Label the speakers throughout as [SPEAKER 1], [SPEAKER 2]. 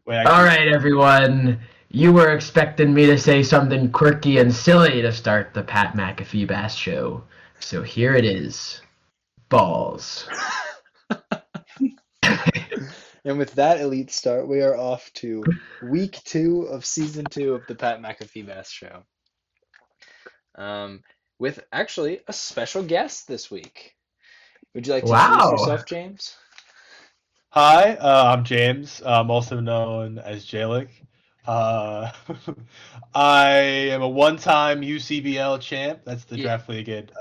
[SPEAKER 1] Wait,
[SPEAKER 2] All
[SPEAKER 1] actually,
[SPEAKER 2] right, everyone. You were expecting me to say something quirky and silly to start the Pat McAfeebas show. So here it is. Balls.
[SPEAKER 3] And with that elite start, we are off to week 2 of season 2 of the Pat McAfeebas show. Um, with actually a special guest this week. Would you like to introduce
[SPEAKER 2] Wow.
[SPEAKER 3] yourself, James?
[SPEAKER 1] hi, I'm James. I'm also known as Jaylek. Uh, I am a one-time UCBL champ. That's the
[SPEAKER 3] Yeah,
[SPEAKER 1] Draft League at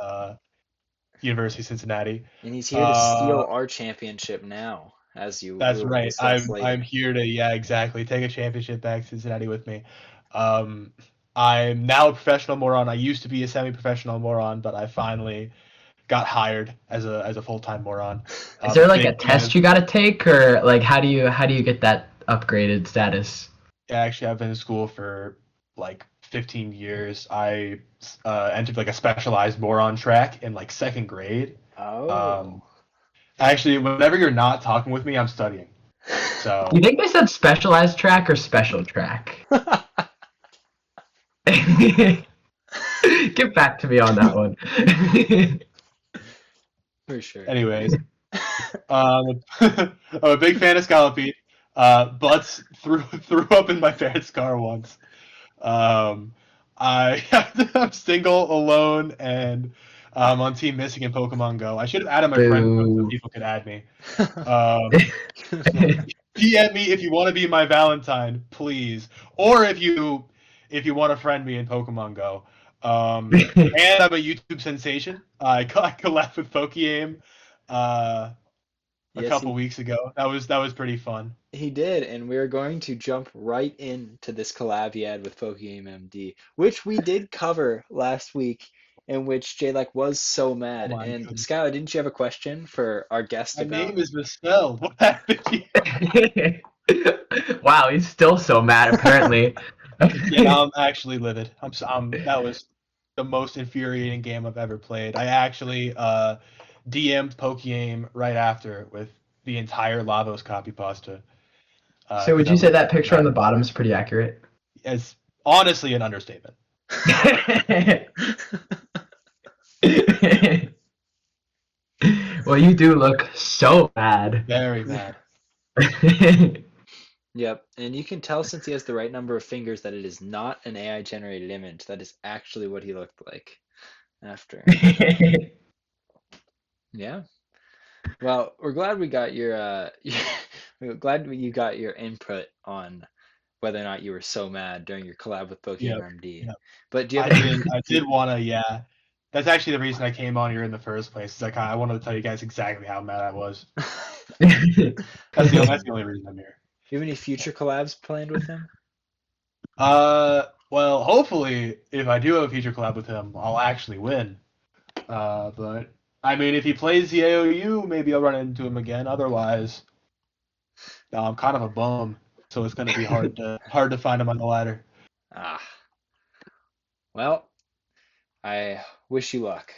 [SPEAKER 1] University of Cincinnati.
[SPEAKER 3] and he's here to steal
[SPEAKER 1] Uh,
[SPEAKER 3] our championship now, as we
[SPEAKER 1] that's
[SPEAKER 3] will
[SPEAKER 1] right.
[SPEAKER 3] discuss
[SPEAKER 1] I'm
[SPEAKER 3] later.
[SPEAKER 1] here to, yeah, exactly, take a championship back to Cincinnati with me. Um, I'm now a professional moron. I used to be a semi-professional moron, but I finally got hired as a full-time moron.
[SPEAKER 2] Is there like
[SPEAKER 1] Big
[SPEAKER 2] a
[SPEAKER 1] fan of.
[SPEAKER 2] test you got to take, or like how do you get that upgraded status?
[SPEAKER 1] Actually, I've been in school for like 15 years. I entered like a specialized moron track in like second grade. Um,
[SPEAKER 3] Oh.
[SPEAKER 1] actually, whenever you're not talking with me, I'm studying.
[SPEAKER 2] You
[SPEAKER 1] So
[SPEAKER 2] think they said specialized track or special track? Get back to me on that one.
[SPEAKER 3] For sure.
[SPEAKER 1] anyways, I'm a big fan of Scallopy. Butts threw up in my parents' car once. Um, I'm single, alone, and I'm on Team Missing in Pokemon Go. I should have added my friend code so
[SPEAKER 2] Boo.
[SPEAKER 1] people could add me. Um, DM me if you want to be my Valentine, please, or if you want to friend me in Pokemon Go. And I'm a YouTube sensation. I collabed with Pokeaim uh, a
[SPEAKER 3] Yes,
[SPEAKER 1] couple
[SPEAKER 3] he
[SPEAKER 1] weeks ago. That was pretty fun.
[SPEAKER 3] he did, and we're going to jump right into this collab he had with Pokegame MD, which we did cover last week, in which Jaylek was so
[SPEAKER 1] Oh
[SPEAKER 3] mad.
[SPEAKER 1] my
[SPEAKER 3] And
[SPEAKER 1] goodness.
[SPEAKER 3] Skylar, didn't you have a question for our guest
[SPEAKER 1] My
[SPEAKER 3] about?
[SPEAKER 1] name is misspelled. What happened here?
[SPEAKER 2] Wow, he's still so mad apparently.
[SPEAKER 1] Yeah, I'm actually livid. That was the most infuriating game I've ever played. I actually DM'd Pokeaim right after with the entire Lavos copy pasta
[SPEAKER 2] So
[SPEAKER 1] because
[SPEAKER 2] would
[SPEAKER 1] I
[SPEAKER 2] you say
[SPEAKER 1] was
[SPEAKER 2] that picture on
[SPEAKER 1] mad.
[SPEAKER 2] the bottom is pretty accurate?
[SPEAKER 1] It's honestly an understatement.
[SPEAKER 2] Well, you do look so bad.
[SPEAKER 1] Very mad.
[SPEAKER 3] Yep, and you can tell since he has the right number of fingers that it is not an AI generated image. That is actually what he looked like after. Yeah. Well, we're glad we got your we're glad you got your input on whether or not you were so mad during your collab with
[SPEAKER 1] Yep.
[SPEAKER 3] Pokemon MD.
[SPEAKER 1] Yep.
[SPEAKER 3] But do you
[SPEAKER 1] I
[SPEAKER 3] have any
[SPEAKER 1] did. I did want to. Yeah. That's actually the reason I came on here in the first place. Is like I wanted to tell you guys exactly how mad I was. That's the only reason I'm here.
[SPEAKER 3] do you have any future collabs planned with him?
[SPEAKER 1] Well, hopefully, if I do have a future collab with him, I'll actually win. But I mean, if he plays the AOU, maybe I'll run into him again. Otherwise, no, I'm kind of a bum, so it's gonna be hard to find him on the ladder.
[SPEAKER 3] Ah, well, I wish you luck.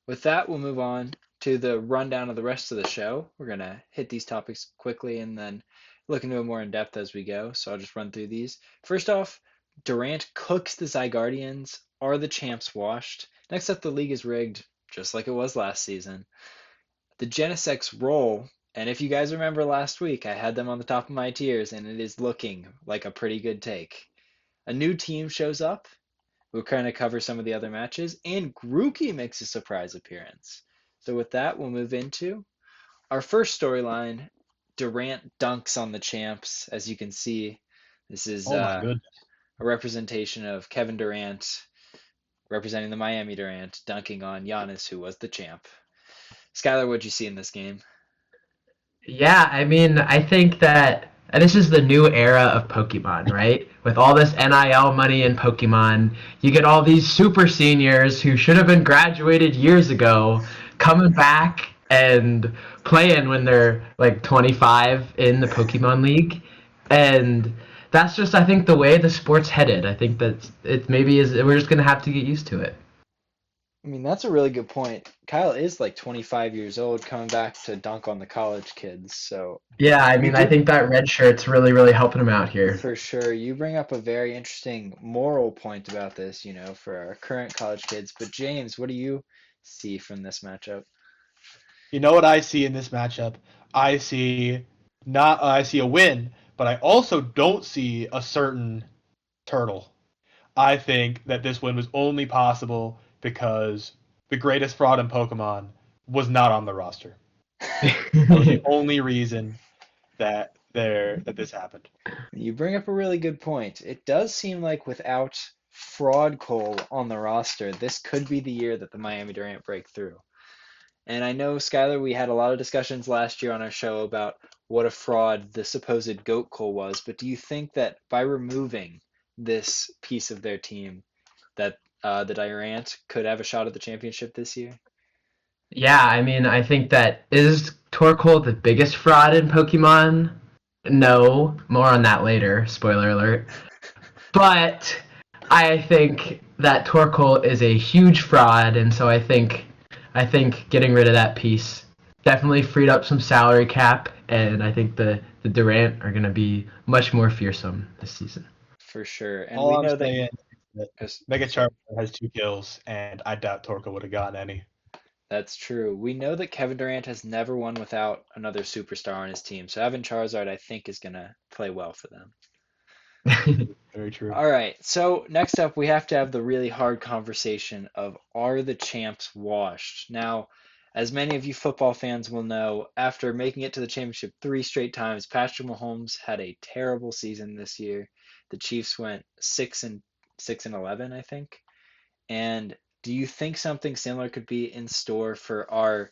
[SPEAKER 3] With that, we'll move on to the rundown of the rest of the show. We're gonna hit these topics quickly and then look into it more in depth as we go. So I'll just run through these. First off, Durant cooks the Zygardians. Are the champs washed? Next up, the league is rigged, just like it was last season. The Genesec's roll, and if you guys remember last week, I had them on the top of my tiers, and it is looking like a pretty good take. A new team shows up. We'll kind of cover some of the other matches, and Grookey makes a surprise appearance. So with that, we'll move into our first storyline. Durant dunks on the champs. As you can see, this is
[SPEAKER 1] Oh my goodness.
[SPEAKER 3] a representation of Kevin Durant representing the Miami Durant dunking on Giannis, who was the champ. Skylar, what'd you see in this game?
[SPEAKER 2] Yeah, I mean, I think that this is the new era of Pokemon, right? With all this NIL money in Pokemon, you get all these super seniors who should have been graduated years ago coming back and playing when they're like 25 in the Pokemon League. And that's just, I think, the way the sport's headed. I think that it maybe is, we're just going to have to get used to it.
[SPEAKER 3] I mean, that's a really good point. Kyle is like 25 years old, coming back to dunk on the college kids. So
[SPEAKER 2] Yeah, I
[SPEAKER 3] you
[SPEAKER 2] mean, I
[SPEAKER 3] do,
[SPEAKER 2] think that red shirt's really, really helping him out here.
[SPEAKER 3] for sure. You bring up a very interesting moral point about this, for our current college kids. But James, what do you see from this matchup?
[SPEAKER 1] You know what I see in this matchup? I see I see a win, but I also don't see a certain turtle. I think that this win was only possible because the greatest fraud in Pokemon was not on the roster. That was the only reason that this happened.
[SPEAKER 3] You bring up a really good point. It does seem like without Fraud Cole on the roster, this could be the year that the Miami Durant break through. And I know, Skylar, we had a lot of discussions last year on our show about what a fraud the supposed GOAT Cole was, but do you think that by removing this piece of their team, that the Durant could have a shot at the championship this year?
[SPEAKER 2] Yeah, I mean, I think that is Torkoal the biggest fraud in Pokemon? No, more on that later. Spoiler alert. But I think that Torkoal is a huge fraud, and so I think getting rid of that piece definitely freed up some salary cap, and I think the Durant are going to be much more fearsome this season.
[SPEAKER 3] For sure. And
[SPEAKER 1] All
[SPEAKER 3] we
[SPEAKER 1] I'm
[SPEAKER 3] know that.
[SPEAKER 1] saying is that
[SPEAKER 3] Yes,
[SPEAKER 1] Mega Charmander has 2 kills, and I doubt Torko would have gotten any.
[SPEAKER 3] that's true. We know that Kevin Durant has never won without another superstar on his team. So having Charizard, I think, is going to play well for them.
[SPEAKER 1] Very true.
[SPEAKER 3] All right. So next up, we have to have the really hard conversation of, are the champs washed? Now, as many of you football fans will know, after making it to the championship 3 straight times, Patrick Mahomes had a terrible season this year. The Chiefs went 6-11, I think. And do you think something similar could be in store for our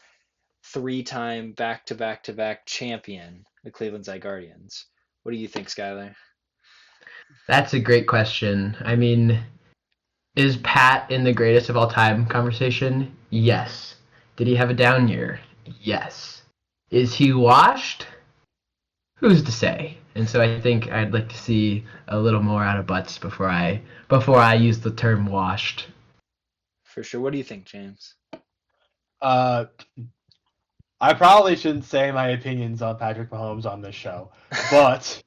[SPEAKER 3] 3-time back-to-back-to-back champion, the Cleveland Zygardians? What do you think, Skylar?
[SPEAKER 2] That's a great question. I mean, is Pat in the greatest of all time conversation? Yes. Did he have a down year? Yes. Is he washed? Who's to say? And so I think I'd like to see a little more out of Butts before I use the term washed.
[SPEAKER 3] For sure. What do you think, James?
[SPEAKER 1] Uh, I probably shouldn't say my opinions on Patrick Mahomes on this show, but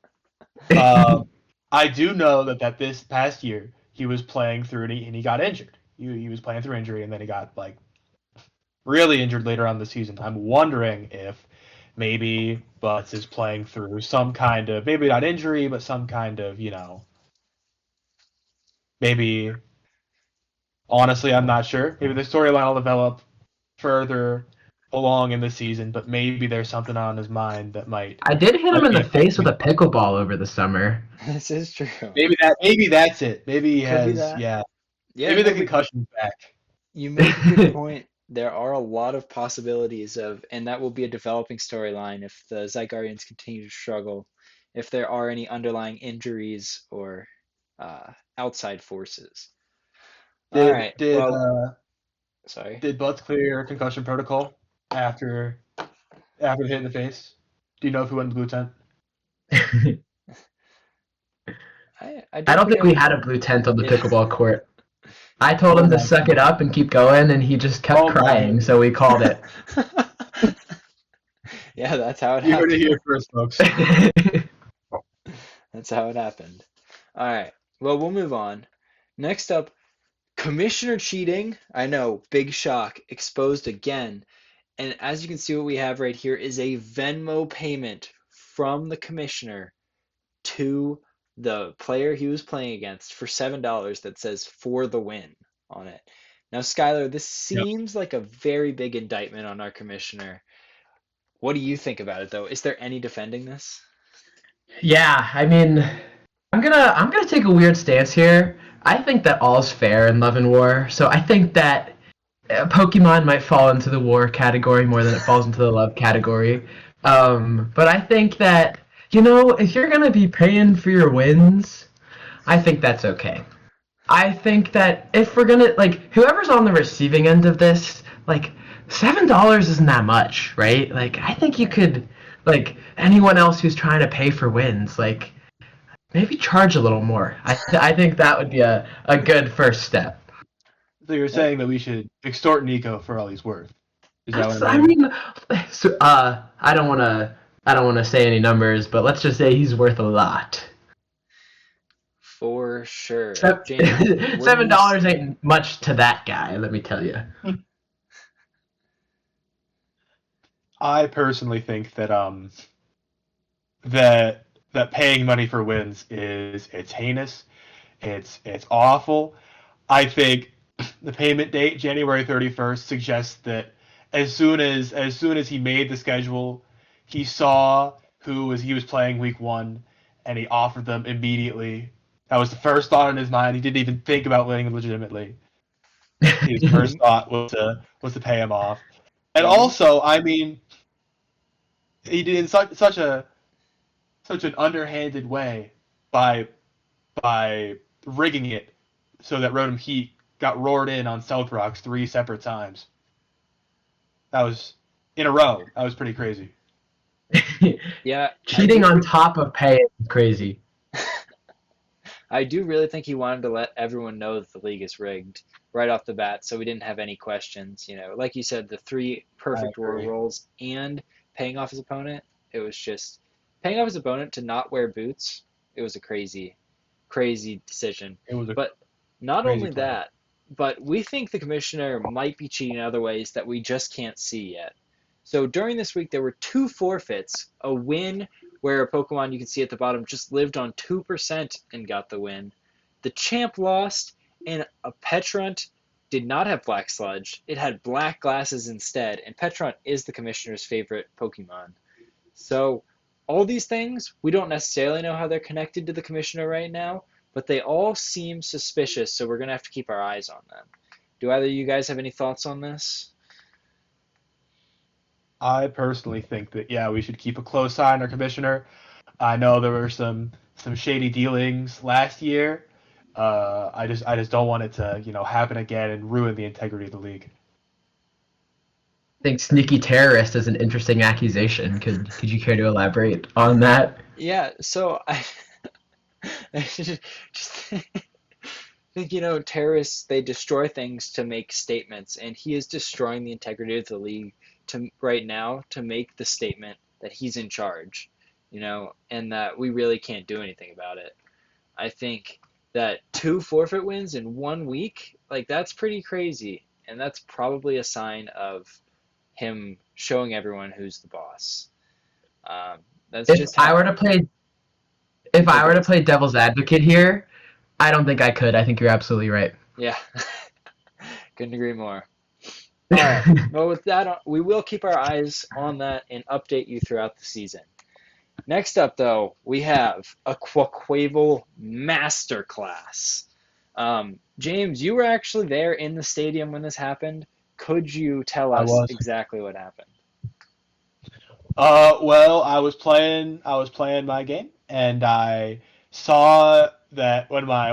[SPEAKER 1] I do know that this past year he was playing through and he got injured. He was playing through injury and then he got like really injured later on in the season. I'm wondering if maybe Butts is playing through some kind of, maybe not injury, but some kind of, maybe, honestly, I'm not sure. Maybe the storyline will develop further along in the season, but maybe there's something on his mind that might.
[SPEAKER 2] I did hit him in the face with a pickleball over the summer.
[SPEAKER 3] This is true.
[SPEAKER 1] Maybe that's it. Maybe he
[SPEAKER 3] Could be
[SPEAKER 1] has,
[SPEAKER 3] that.
[SPEAKER 1] yeah.
[SPEAKER 3] Yeah,
[SPEAKER 1] Maybe the
[SPEAKER 3] no,
[SPEAKER 1] concussion's back.
[SPEAKER 3] you make a good point. There are a lot of possibilities and that will be a developing storyline if the Zygardians continue to struggle, if there are any underlying injuries or outside forces. All right. Sorry.
[SPEAKER 1] Did Butts clear concussion protocol after the hit in the face? Do you know if he went to blue tent?
[SPEAKER 3] I
[SPEAKER 2] don't think we had a blue tent on the pickleball court. I told him to suck it up and keep going, and he just kept crying, so we called it.
[SPEAKER 3] Yeah, that's how it happened.
[SPEAKER 1] You heard it here first, folks.
[SPEAKER 3] That's how it happened. All right. Well, we'll move on. Next up, commissioner cheating. I know, big shock, exposed again. And as you can see, what we have right here is a Venmo payment from the commissioner to the player he was playing against for $7 that says "for the win" on it. Now, Skylar, this seems like a very big indictment on our commissioner. What do you think about it, though? Is there any defending this?
[SPEAKER 2] Yeah, I mean, I'm gonna take a weird stance here. I think that all's fair in love and war, so I think that Pokemon might fall into the war category more than it falls into the love category. But I think that, if you're gonna be paying for your wins, I think that's okay. I think that if we're gonna, whoever's on the receiving end of this, $7 isn't that much, right? I think you could, anyone else who's trying to pay for wins, maybe charge a little more. I think that would be a good first step.
[SPEAKER 1] So you're saying that we should extort Nico for all he's worth? Is that what I'm
[SPEAKER 2] I
[SPEAKER 1] hearing?
[SPEAKER 2] mean, so, I don't wanna say any numbers, but let's just say he's worth a lot.
[SPEAKER 3] For sure. James, what do
[SPEAKER 2] Seven
[SPEAKER 3] you
[SPEAKER 2] dollars
[SPEAKER 3] see?
[SPEAKER 2] ain't much to that guy, let me tell you.
[SPEAKER 1] I personally think that that paying money for wins it's heinous. It's awful. I think the payment date, January 31st, suggests that as soon as he made the schedule, he saw he was playing week one, and he offered them immediately. That was the first thought in his mind. He didn't even think about winning legitimately. His first thought was to pay him off. And
[SPEAKER 3] And
[SPEAKER 1] also, I mean, he did it in such an underhanded way by rigging it so that Rotom Heat got roared in on South Rocks 3 separate times. That was in a row. That was pretty crazy.
[SPEAKER 3] yeah,
[SPEAKER 2] Cheating on top of paying is crazy.
[SPEAKER 3] I do really think he wanted to let everyone know that the league is rigged right off the bat, so we didn't have any questions. Like you said, the three
[SPEAKER 1] I
[SPEAKER 3] perfect war
[SPEAKER 1] agree.
[SPEAKER 3] rolls and paying off his opponent. It was just paying off his opponent to not wear boots. It was a crazy, crazy decision.
[SPEAKER 1] It was a
[SPEAKER 3] But not
[SPEAKER 1] crazy
[SPEAKER 3] only
[SPEAKER 1] play.
[SPEAKER 3] that, but we think the commissioner might be cheating in other ways that we just can't see yet. So during this week, there were two forfeits, a win where a Pokemon you can see at the bottom just lived on 2% and got the win. The champ lost, and a Petrunt did not have Black Sludge. It had Black Glasses instead, and Petrunt is the commissioner's favorite Pokemon. So all these things, we don't necessarily know how they're connected to the commissioner right now, but they all seem suspicious, so we're going to have to keep our eyes on them. Do either of you guys have any thoughts on this?
[SPEAKER 1] I personally think that yeah, we should keep a close eye on our commissioner. I know there were some shady dealings last year. I just don't want it to happen again and ruin the integrity of the league.
[SPEAKER 2] I think sneaky terrorist is an interesting accusation. Could you care to elaborate on that?
[SPEAKER 3] Yeah, so I just think, terrorists, they destroy things to make statements, and he is destroying the integrity of the league right now to make the statement that he's in charge, and that we really can't do anything about it. I think that two forfeit wins in 1 week, like that's pretty crazy, and that's probably a sign of him showing everyone who's the boss. Um, that's
[SPEAKER 2] If
[SPEAKER 3] just
[SPEAKER 2] I
[SPEAKER 3] how
[SPEAKER 2] were to play if
[SPEAKER 3] I
[SPEAKER 2] I were to
[SPEAKER 3] guess.
[SPEAKER 2] play devil's advocate here, I don't think I could. I think you're absolutely right.
[SPEAKER 3] Yeah, couldn't agree more. All right. Well, with that, we will keep our eyes on that and update you throughout the season. Next up, though, we have a Quaquaval Masterclass. James, you were actually there in the stadium when this happened. Could you tell
[SPEAKER 1] I
[SPEAKER 3] us
[SPEAKER 1] was.
[SPEAKER 3] exactly what happened?
[SPEAKER 1] Well, I was playing my game, and I saw that when my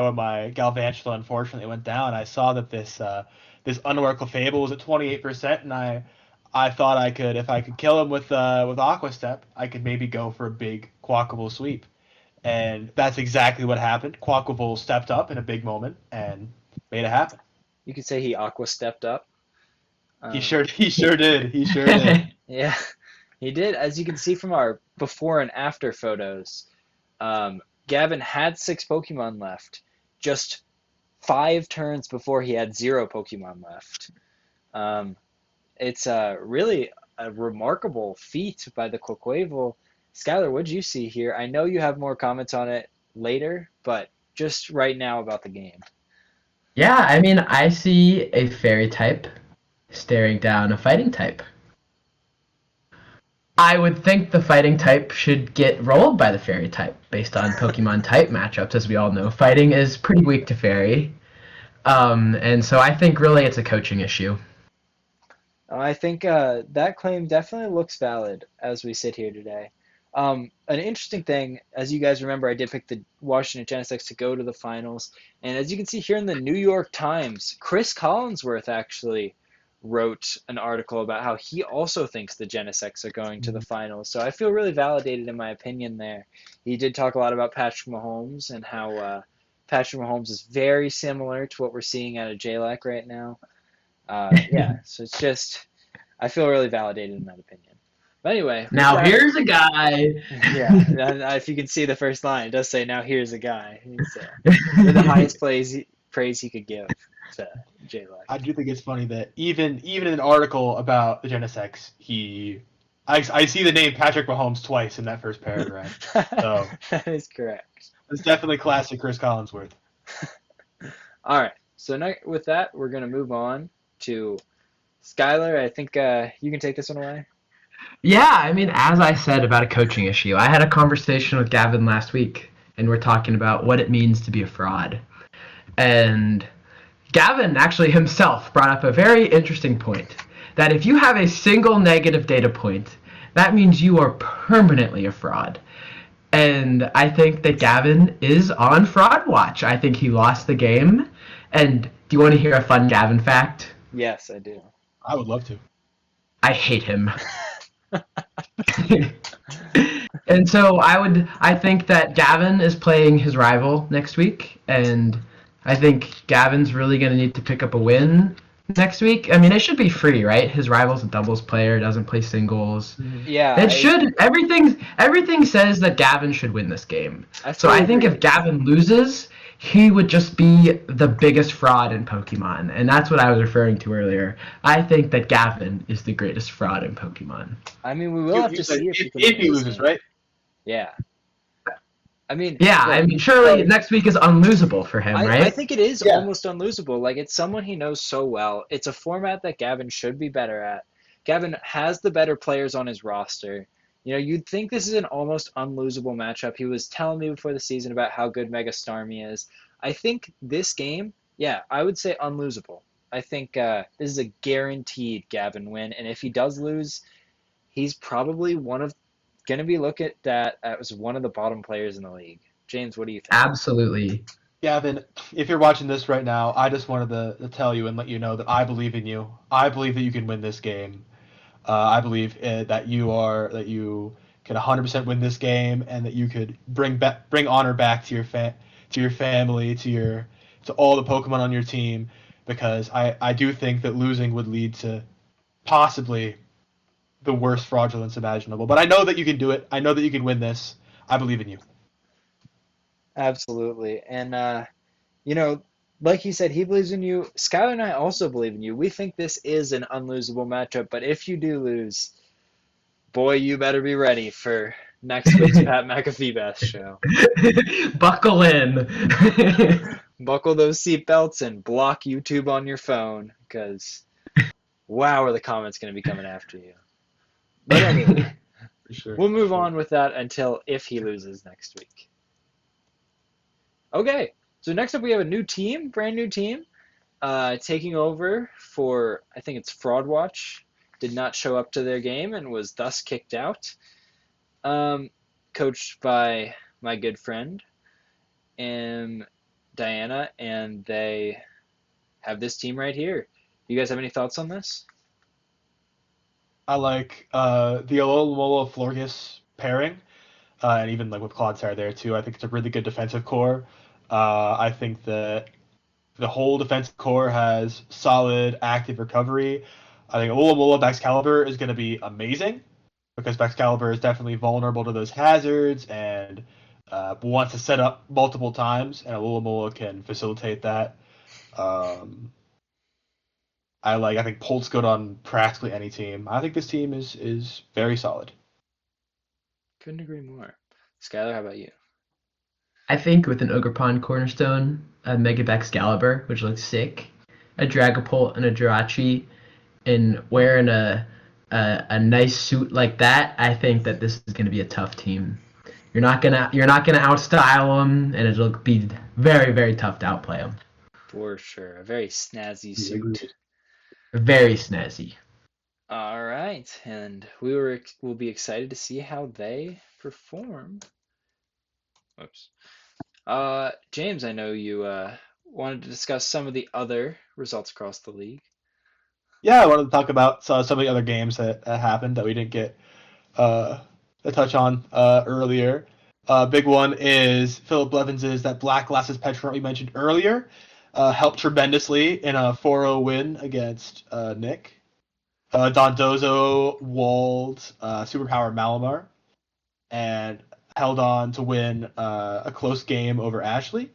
[SPEAKER 1] Galvantula unfortunately went down, I saw that this Unoracle Fable was at 28%, and I thought if I could kill him with Aqua Step, I could maybe go for a big Quackable sweep, and that's exactly what happened. Quackable stepped up in a big moment and made it happen.
[SPEAKER 3] You could say he aqua stepped up.
[SPEAKER 1] He
[SPEAKER 3] Um,
[SPEAKER 1] sure he sure did. He sure did.
[SPEAKER 3] yeah, he did. As you can see from our before and after photos, um, Gavin had six Pokemon left, just 5 turns before he had zero Pokemon left. Um, it's really a remarkable feat by the Quaquaval. Skylar, what did you see here? I know you have more comments on it later, but just right now about the game.
[SPEAKER 2] Yeah, I mean, I see a fairy type staring down a fighting type. I would think the fighting type should get rolled by the fairy type based on Pokemon type matchups. As we all know, fighting is pretty weak to fairy. And so I think really it's a coaching issue.
[SPEAKER 3] I think that claim definitely looks valid as we sit here today. An interesting thing, as you guys remember, I did pick the Washington Genesects to go to the finals. And as you can see here in the New York Times, Chris Collinsworth actually wrote an article about how he also thinks the Genesects are going to the finals. So I feel really validated in my opinion there. He did talk a lot about Patrick Mahomes and how Patrick Mahomes is very similar to what we're seeing out of Jaylek right now. So it's just I feel really validated in that opinion. But anyway, with
[SPEAKER 2] Now
[SPEAKER 3] that,
[SPEAKER 2] here's a guy.
[SPEAKER 3] yeah, if you can see the first line, it does say, "Now here's a guy." He's the highest praise he could give to Jaylek.
[SPEAKER 1] I do think it's funny that even in an article about the Genesex, I see the name Patrick Mahomes twice in that first paragraph. So
[SPEAKER 3] That is correct.
[SPEAKER 1] it's definitely classic Chris Collinsworth.
[SPEAKER 3] All right. So now, with that, we're gonna move on to Skylar. I think you can take this one away.
[SPEAKER 2] Yeah, I mean, as I said about a coaching issue, I had a conversation with Gavin last week, and we're talking about what it means to be a fraud. And Gavin actually himself brought up a very interesting point that if you have a single negative data point, that means you are permanently a fraud. And I think that Gavin is on fraud watch. I think he lost the game. And do you want to hear a fun Gavin fact?
[SPEAKER 3] Yes, I do.
[SPEAKER 1] I would love to.
[SPEAKER 2] I hate him. And so I think that Gavin is playing his rival next week, and I think Gavin's really going to need to pick up a win next week. I mean, it should be free, right? His rival's a doubles player, doesn't play singles.
[SPEAKER 3] Yeah,
[SPEAKER 2] It should. Everything says that Gavin should win this game. So
[SPEAKER 3] fully
[SPEAKER 2] I think
[SPEAKER 3] agree.
[SPEAKER 2] if Gavin loses, he would just be the biggest fraud in Pokemon, and that's what I was referring to earlier. I think that Gavin is the greatest fraud in Pokemon.
[SPEAKER 3] I mean, we will have
[SPEAKER 1] You
[SPEAKER 3] to
[SPEAKER 1] said
[SPEAKER 3] see if he can
[SPEAKER 1] if
[SPEAKER 3] win
[SPEAKER 1] he
[SPEAKER 3] this
[SPEAKER 1] loses,
[SPEAKER 3] game.
[SPEAKER 1] right?
[SPEAKER 3] Yeah. I mean,
[SPEAKER 2] Yeah,
[SPEAKER 3] look,
[SPEAKER 2] I mean, surely next week is unlosable for him,
[SPEAKER 3] I
[SPEAKER 2] right?
[SPEAKER 3] think it is
[SPEAKER 1] Yeah.
[SPEAKER 3] almost unlosable. Like, it's someone he knows so well. It's a format that Gavin should be better at. Gavin has the better players on his roster. You'd think this is an almost unlosable matchup. He was telling me before the season about how good Mega Starmie is. I think this game, yeah, I would say unlosable. I think this is a guaranteed Gavin win, and if he does lose, he's probably going to be looked at as one of the bottom players in the league. James, what do you think?
[SPEAKER 2] Absolutely.
[SPEAKER 1] Gavin, if you're watching this right now, I just wanted to tell you and let you know that I believe in you. I believe that you can win this game. I believe that you can 100% win this game, and that you could bring honor back to your family, to all the Pokemon on your team, because I do think that losing would lead to possibly the worst fraudulence imaginable. But I know that you can do it. I know that you can win this. I believe in you.
[SPEAKER 3] Absolutely. And, like he said, he believes in you. Skylar and I also believe in you. We think this is an unlosable matchup, but if you do lose, boy, you better be ready for next week's Pat McAfeebas show.
[SPEAKER 2] Buckle in.
[SPEAKER 3] Buckle those seatbelts and block YouTube on your phone, because wow, are the comments going to be coming after you. But anyway,
[SPEAKER 1] For sure.
[SPEAKER 3] we'll move on with that until if he loses next week. Okay, so next up we have a new team, brand new team, taking over for, I think it's Fraud Watch, did not show up to their game and was thus kicked out. Coached by my good friend, Diana, and they have this team right here. You guys have any thoughts on this?
[SPEAKER 1] I like the Alola Florges pairing, and even like with Clodsire there too. I think it's a really good defensive core. I think that the whole defensive core has solid active recovery. I think Alola Baxcalibur is going to be amazing, because Baxcalibur is definitely vulnerable to those hazards and wants to set up multiple times, and Alola can facilitate that. I think Polt's good on practically any team. I think this team is very solid.
[SPEAKER 3] Couldn't agree more. Skylar, how about you?
[SPEAKER 2] I think with an Ogerpon Cornerstone, a Mega Excalibur, which looks sick, a Dragapult and a Jirachi, and wearing a nice suit like that, I think that this is going to be a tough team. You're not gonna outstyle them, and it'll be very, very tough to outplay them.
[SPEAKER 3] For sure. A very snazzy suit.
[SPEAKER 2] Very snazzy.
[SPEAKER 3] All right, and we'll be excited to see how they perform. Oops. James, I know you wanted to discuss some of the other results across the league.
[SPEAKER 1] Yeah, I wanted to talk about some of the other games that happened that we didn't get a touch on earlier. Big one is Philip Blevins' that Black Glasses Petrol we mentioned earlier. Helped tremendously in a 4-0 win against Nick. Dondozo walled Superpower Malamar and held on to win a close game over Ashley.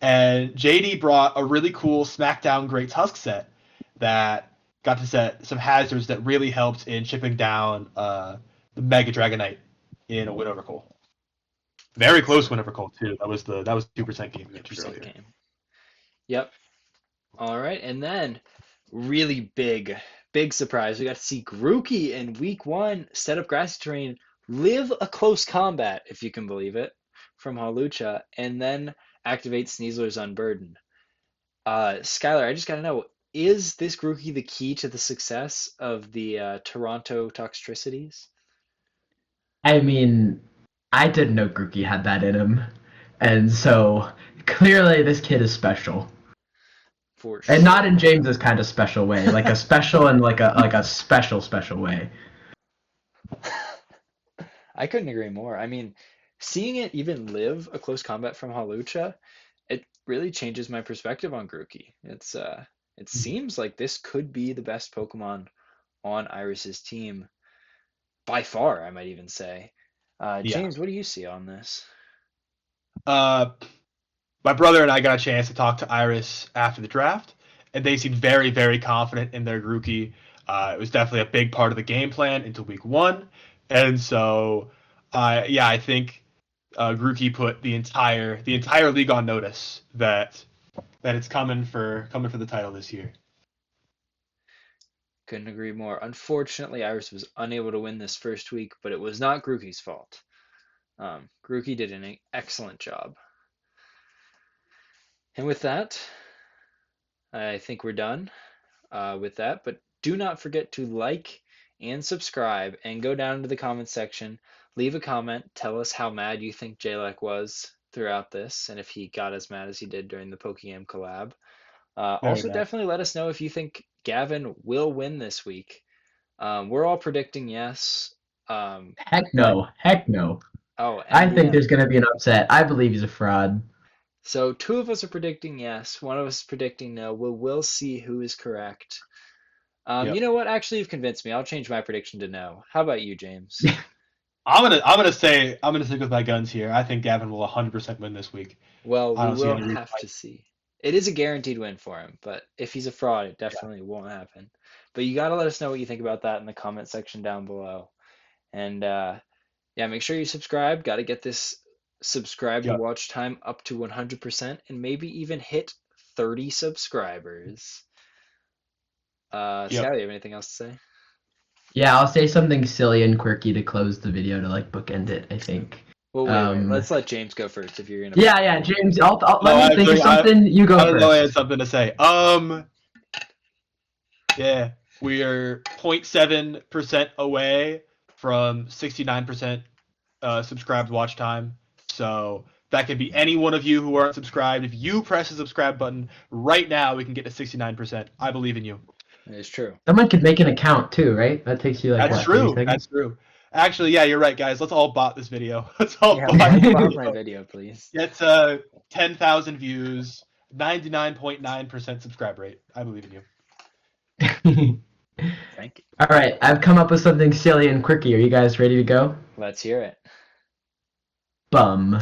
[SPEAKER 1] And JD brought a really cool SmackDown Greats Husk set that got to set some hazards that really helped in chipping down the Mega Dragonite in a win over Cole. Very close win over Cole too. That was the 2% game we mentioned earlier.
[SPEAKER 3] Game. Yep. All right, and then really big surprise. We got to see Grookey in week 1 set up grassy terrain, live a close combat, if you can believe it, from Halucha, and then activate Sneasler's Unburden. Skylar, I just got to know, is this Grookey the key to the success of the Toronto Toxtricities?
[SPEAKER 2] I mean, I didn't know Grookey had that in him, and so clearly this kid is special.
[SPEAKER 3] For sure.
[SPEAKER 2] And not in James's kind of special way, like a special and like a special way.
[SPEAKER 3] I couldn't agree more. I mean, seeing it even live a close combat from Halucha, it really changes my perspective on Grookey. It seems like this could be the best Pokemon on Iris's team by far, I might even say. James, what do you see on this?
[SPEAKER 1] My brother and I got a chance to talk to Iris after the draft, and they seemed very, very confident in their Grookey. It was definitely a big part of the game plan into week 1, and so I think Grookey put the entire league on notice that it's coming for the title this year.
[SPEAKER 3] Couldn't agree more. Unfortunately, Iris was unable to win this first week, but it was not Grookey's fault. Grookey did an excellent job. And with that, I think we're done with that. But do not forget to like and subscribe and go down to the comment section. Leave a comment. Tell us how mad you think Jaylek was throughout this and if he got as mad as he did during the PokeGame collab. Also, definitely let us know if you think Gavin will win this week. We're all predicting yes.
[SPEAKER 2] Heck no.
[SPEAKER 3] Oh,
[SPEAKER 2] I think there's going to be an upset. I believe he's a fraud.
[SPEAKER 3] So 2 of us are predicting yes, 1 of us is predicting no. We'll see who is correct. You know what? Actually, you've convinced me. I'll change my prediction to no. How about you, James?
[SPEAKER 1] I'm gonna stick with my guns here. I think Gavin will 100% win this week.
[SPEAKER 3] Well, we will have to see. It is a guaranteed win for him, but if he's a fraud, it definitely won't happen. But you got to let us know what you think about that in the comment section down below. And make sure you subscribe. Got to get this subscribe to watch time up to 100% and maybe even hit 30 subscribers. Scott, you have anything else to say?
[SPEAKER 2] Yeah, I'll say something silly and quirky to close the video to like bookend it, I think.
[SPEAKER 3] Well, wait. Let's let James go first if you're gonna.
[SPEAKER 2] Yeah, James. I'll let me think of something. You go first.
[SPEAKER 1] I had something to say. Yeah, we are 0.7% away from 69% subscribed watch time. So that could be any one of you who aren't subscribed. If you press the subscribe button right now, we can get to 69%. I believe in you.
[SPEAKER 3] That is true.
[SPEAKER 2] Someone could make an account too, right? That takes you like
[SPEAKER 1] That's true. That's true. Actually, yeah, you're right, guys. Let's all bot this video. Let's all bot
[SPEAKER 3] my video, please.
[SPEAKER 1] It's 10,000 views, 99.9% subscribe rate. I believe in you.
[SPEAKER 3] Thank you.
[SPEAKER 2] All right, I've come up with something silly and quirky. Are you guys ready to go?
[SPEAKER 3] Let's hear it.
[SPEAKER 2] Bum.